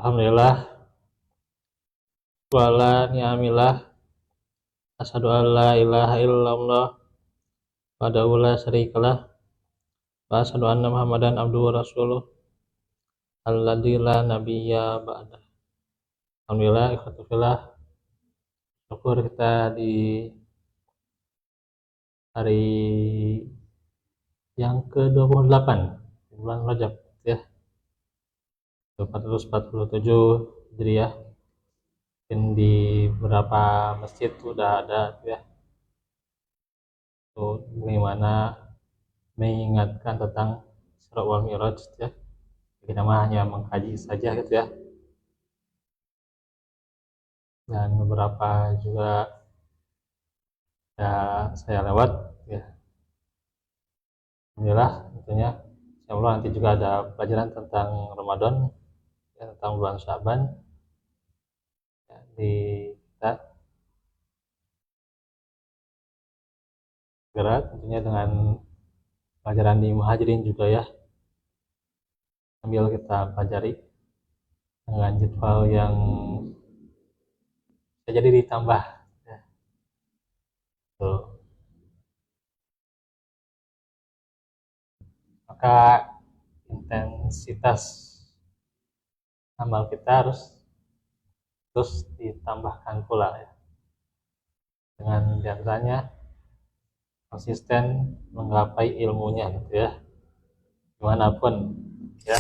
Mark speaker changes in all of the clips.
Speaker 1: Alhamdulillah wala ni'amillah asyhadu an la ilaha illallah wahdahu la syarikalah wa asyhadu anna Muhammadan abduhu wa rasuluh alladzi la nabiyya ba'dah. Alhamdulillah ikhwatu fillah, syukur kita di hari yang ke-28 bulan Rajab ya, 1447 Hijriah. Mungkin di beberapa masjid udah ada ya, itu bagaimana mengingatkan tentang Isra wal Mi'raj ya. Kita mah hanya mengkaji saja gitu ya. Dan beberapa juga ya saya lewat ya. Alhamdulillah tentunya insyaallah nanti juga ada pelajaran tentang Ramadan ya, tentang bulan Syaban ya, di kita segera tentunya dengan pelajaran di Muhajirin juga ya, sambil kita pelajari dengan jadwal yang bisa jadi ditambah ya. Tuh. Maka intensitas amal kita harus terus ditambahkan pula ya, dengan diantaranya konsisten menggapai ilmunya gitu ya, dimanapun ya.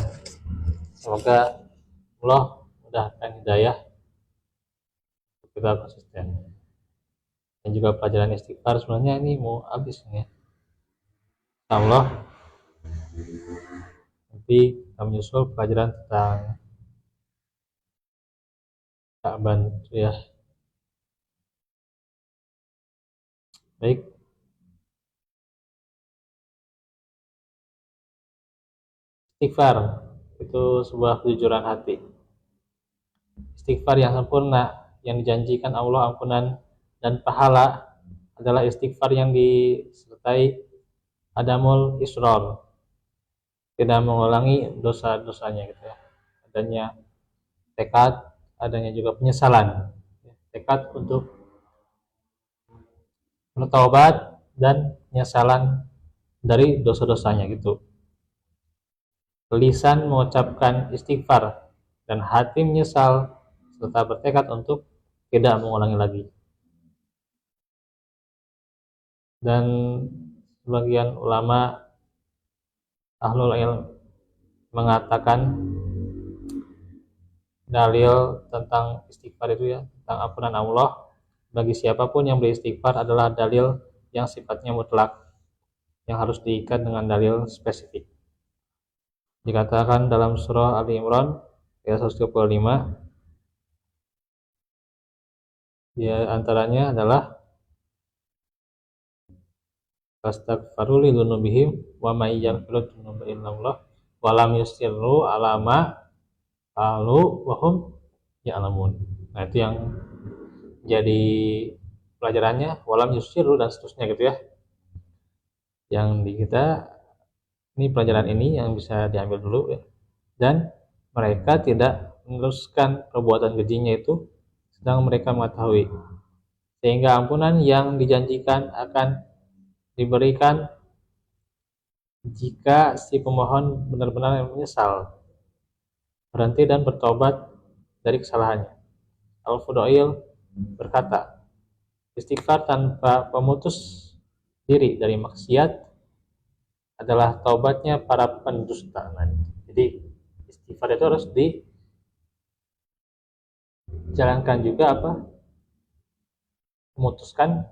Speaker 1: Semoga Allah mudahkan hidayah untuk kita konsisten. Dan juga pelajaran istighfar sebenarnya ini mau habis nih ya, Allah nanti kita menyusul pelajaran tentang Syaban ya. Baik, istighfar itu sebuah kejujuran hati. Istighfar yang sempurna yang dijanjikan Allah ampunan dan pahala adalah istighfar yang disertai adamul israr, tidak mengulangi dosa-dosanya gitu ya. Adanya tekad, adanya juga penyesalan, tekad untuk bertaubat dan penyesalan dari dosa-dosanya gitu. Lisan mengucapkan istighfar dan hati menyesal serta bertekad untuk tidak mengulangi lagi. Dan sebagian ulama ahlul ilm mengatakan dalil tentang istighfar itu ya, tentang ampunan Allah bagi siapapun yang beristighfar adalah dalil yang sifatnya mutlak, yang harus diikat dengan dalil spesifik. Dikatakan dalam surah Ali Imran ayat 135, di antaranya adalah fastaghfiru li dzunubihim wa may yaghfiru dzunuba illallah wa lam yusirru ala ma qalu wa hum ya'lamun. Nah, itu yang jadi pelajarannya, walam yusirru dan seterusnya gitu ya. Yang di kita ini pelajaran ini yang bisa diambil dulu ya. Dan mereka tidak meneruskan perbuatan kejinya itu sedang mereka mengetahui, sehingga ampunan yang dijanjikan akan diberikan jika si pemohon benar-benar menyesal, berhenti dan bertobat dari kesalahannya. Al-Fudail berkata, istighfar tanpa pemutus diri dari maksiat adalah taubatnya para pendusta. Nah, jadi istighfar itu harus dijalankan juga memutuskan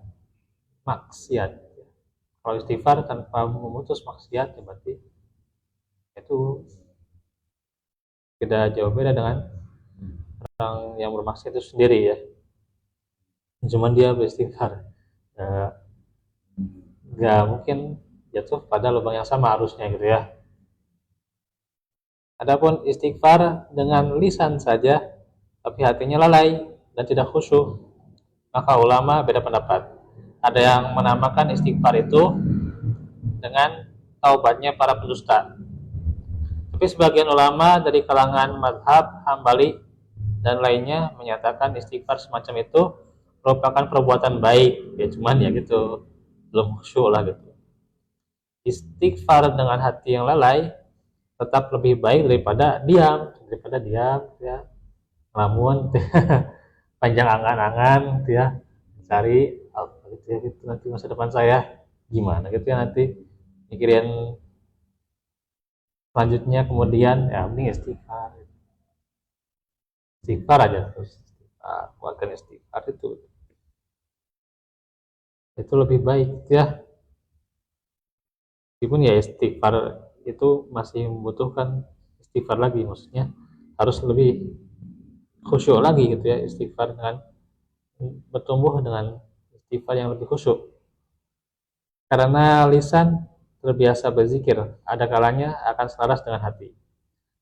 Speaker 1: maksiat. Kalau istighfar tanpa memutus maksiat berarti itu tidak jauh beda dengan orang yang bermaksiat itu sendiri ya. Cuman dia beristighfar, nggak mungkin jatuh pada lubang yang sama harusnya gitu ya. Adapun istighfar dengan lisan saja tapi hatinya lalai dan tidak khusyuk, maka ulama beda pendapat. Ada yang menamakan istighfar itu dengan taubatnya para pendusta, tapi Tapi sebagian ulama dari kalangan madhab Hambali dan lainnya menyatakan istighfar semacam itu merupakan perbuatan baik, ya cuman ya gitu, belum khusyuk lah gitu. Istighfar dengan hati yang lalai tetap lebih baik daripada diam ya, lamun panjang angan-angan gitu ya, cari apa gitu ya, gitu nanti masa depan saya gimana gitu ya, nanti mikirin selanjutnya, kemudian ya mending istighfar, istighfar aja terus, istighfar, kuatkan istighfar, itu lebih baik ya. Meskipun ya istighfar itu masih membutuhkan istighfar lagi, maksudnya harus lebih khusyuk lagi gitu ya, istighfar dengan bertumbuh dengan istighfar yang lebih khusyuk, karena lisan terbiasa berzikir ada kalanya akan selaras dengan hati,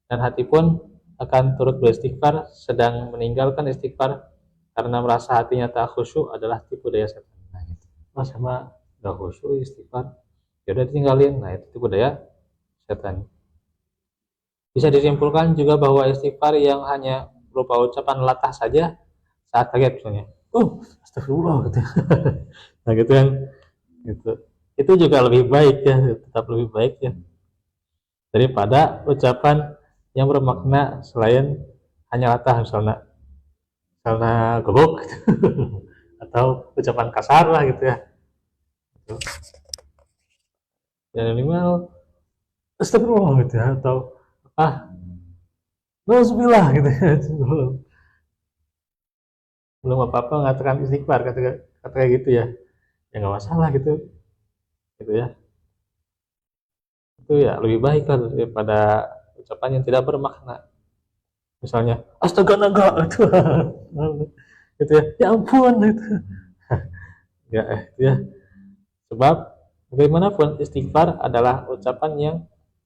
Speaker 1: dan hati pun akan turut beristighfar. Sedang meninggalkan istighfar karena merasa hatinya tak khusyuk adalah tipu daya setan. Nah, gitu. Oh, sama gak khusyuk istighfar, ya udah tinggalin. Nah, itu tipu daya setan. Bisa disimpulkan juga bahwa istighfar yang hanya berupa ucapan latah saja saat kaget misalnya, astagfirullah gitu. Nah, gitu kan, gitu. Itu juga lebih baik ya, tetap lebih baik ya daripada ucapan yang bermakna selain hanya latah, misalnya gebuk gitu. Atau ucapan kasar lah gitu ya, gitu. Ya minimal astagfirullah gitu ya, atau nauzubillah gitu ya. Belum apa-apa mengatakan istighfar, kata kayak gitu ya, ya nggak masalah gitu, gitu ya. Itu ya lebih baik lah daripada ucapan yang tidak bermakna, misalnya astaga naga itu. Gitu ya, ya ampun itu. Ya itu ya, sebab bagaimanapun istighfar adalah ucapan yang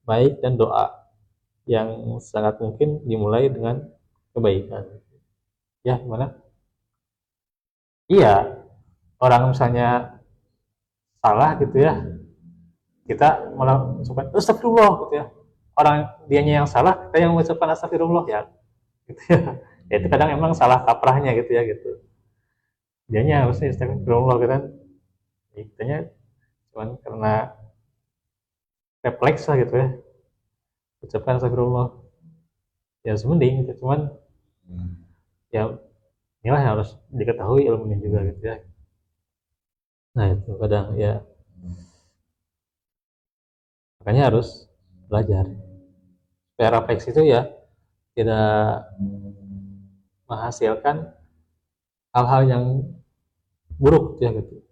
Speaker 1: baik dan doa yang sangat mungkin dimulai dengan kebaikan. Ya gimana? Iya, orang misalnya salah gitu ya, kita malah mengucapkan astagfirullah gitu ya. Orang dianya yang salah, kita yang mengucapkan astagfirullah ya, gitu ya. Ya itu kadang emang salah kaprahnya gitu ya, gitu. Dianya harusnya astagfirullah gitu kan. Ya, kitanya cuman karena refleks lah gitu ya, ucapkan astagfirullah. Ya semending gitu, cuman ya inilah yang harus diketahui ilmunya juga gitu ya. Nah itu kadang ya, makanya harus belajar supaya refleks itu ya tidak menghasilkan hal-hal yang buruk ya gitu.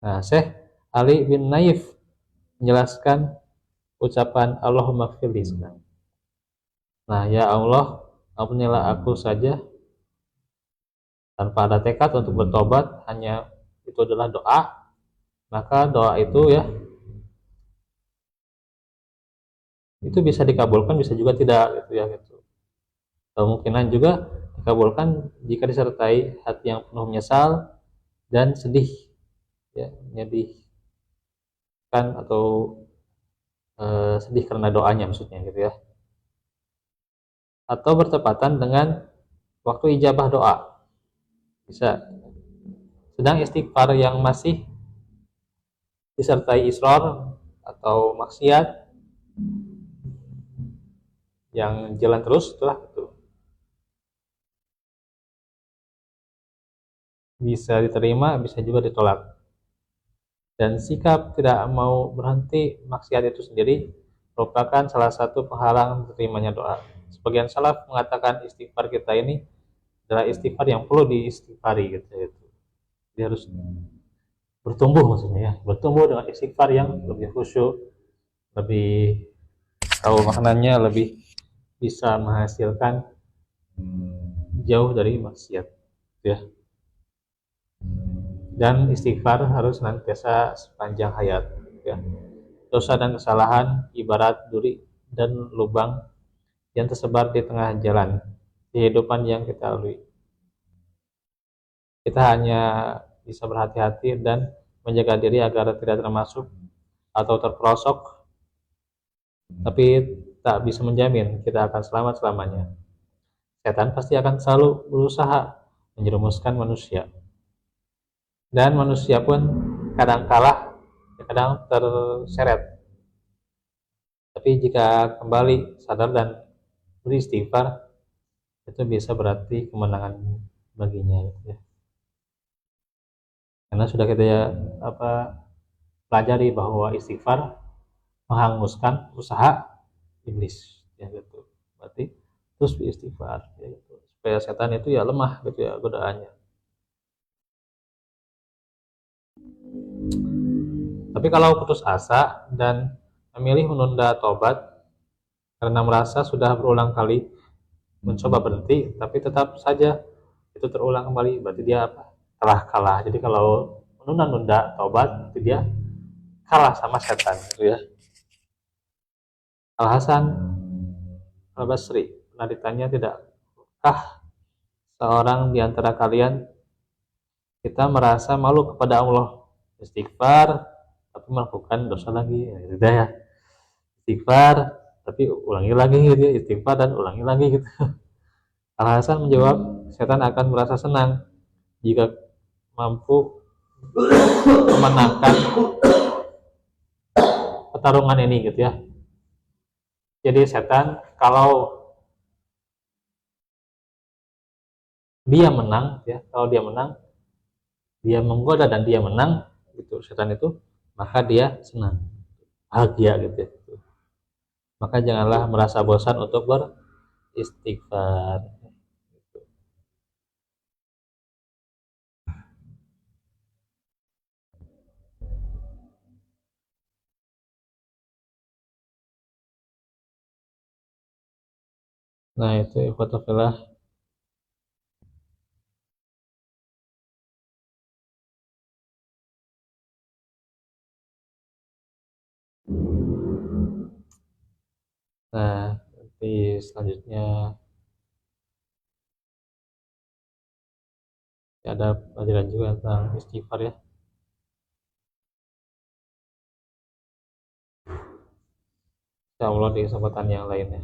Speaker 1: Nah, Syekh Ali bin Naif menjelaskan ucapan Allahumma firli. Nah, ya Allah, ampunilah aku saja, tanpa ada tekad untuk bertobat, hanya itu adalah doa, maka doa itu ya, itu bisa dikabulkan, bisa juga tidak gitu ya gitu. Kemungkinan juga dikabulkan jika disertai hati yang penuh menyesal dan sedih ya, menyedihkan atau sedih karena doanya maksudnya gitu ya, atau bertepatan dengan waktu ijabah doa bisa. Sedang istighfar yang masih disertai israr atau maksiat yang jalan terus itulah itu bisa diterima, bisa juga ditolak. Dan sikap tidak mau berhenti maksiat itu sendiri merupakan salah satu penghalang diterimanya doa. Sebagian salaf mengatakan istighfar kita ini adalah istighfar yang perlu diistighfari gitu. Jadi harus bertumbuh, maksudnya ya, bertumbuh dengan istighfar yang lebih khusyuk, lebih tahu maknanya, lebih bisa menghasilkan jauh dari maksiat ya. Dan istighfar harus senantiasa sepanjang hayat ya. Dosa dan kesalahan ibarat duri dan lubang yang tersebar di tengah jalan kehidupan yang kita lalui. Kita hanya bisa berhati-hati dan menjaga diri agar tidak termasuk atau terperosok tapi tak bisa menjamin kita akan selamat selamanya. Setan pasti akan selalu berusaha menjerumuskan manusia, dan manusia pun kadang kalah, kadang terseret. Tapi jika kembali sadar dan beristighfar, itu bisa berarti kemenangan baginya, gitu ya. Karena sudah kita ya, pelajari bahwa istighfar menghanguskan usaha iblis, ya gitu. Berarti terus beristighfar, ya gitu. Supaya setan itu ya lemah, gitu ya, godaannya. Tapi kalau putus asa dan memilih menunda tobat karena merasa sudah berulang kali mencoba berhenti, tapi tetap saja itu terulang kembali, berarti dia apa? Telah kalah. Jadi kalau menunda-nunda tobat, itu dia kalah sama setan, gitu ya. Al Hasan Al Basri pernah ditanya, tidakkah seorang di antara kalian kita merasa malu kepada Allah, istighfar tapi melakukan dosa lagi, ya, gitu ya. Istighfar tapi ulangi lagi, gitu ya. Istighfar dan ulangi lagi, gitu. Al Hasan menjawab, setan akan merasa senang jika mampu memenangkan pertarungan ini, gitu ya. Jadi setan kalau dia menang, ya, kalau dia menang, dia menggoda dan dia menang, gitu, setan itu, maka dia senang, bahagia, gitu ya. Maka janganlah merasa bosan untuk beristighfar. Nah itu ikhwatullah. Nah nanti selanjutnya ya, ada pelajaran juga tentang istighfar, ya. Insya Allah di kesempatan yang lainnya.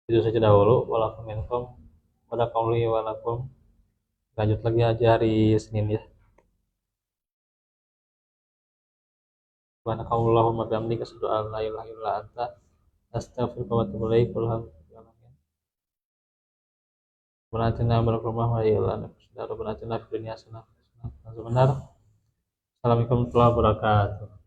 Speaker 1: Itu saja dahulu. Walakum pada kauli walakum. Lanjut lagi aja hari Senin, ya. Subhanakallahumma bihamdika asyhadu an la ilaha illa anta astaghfiruka wa atubu ilaik. Benatina berkumah wa ilan benatina fid dunya hasanah. Sebentar. Assalamualaikum warahmatullahi wabarakatuh.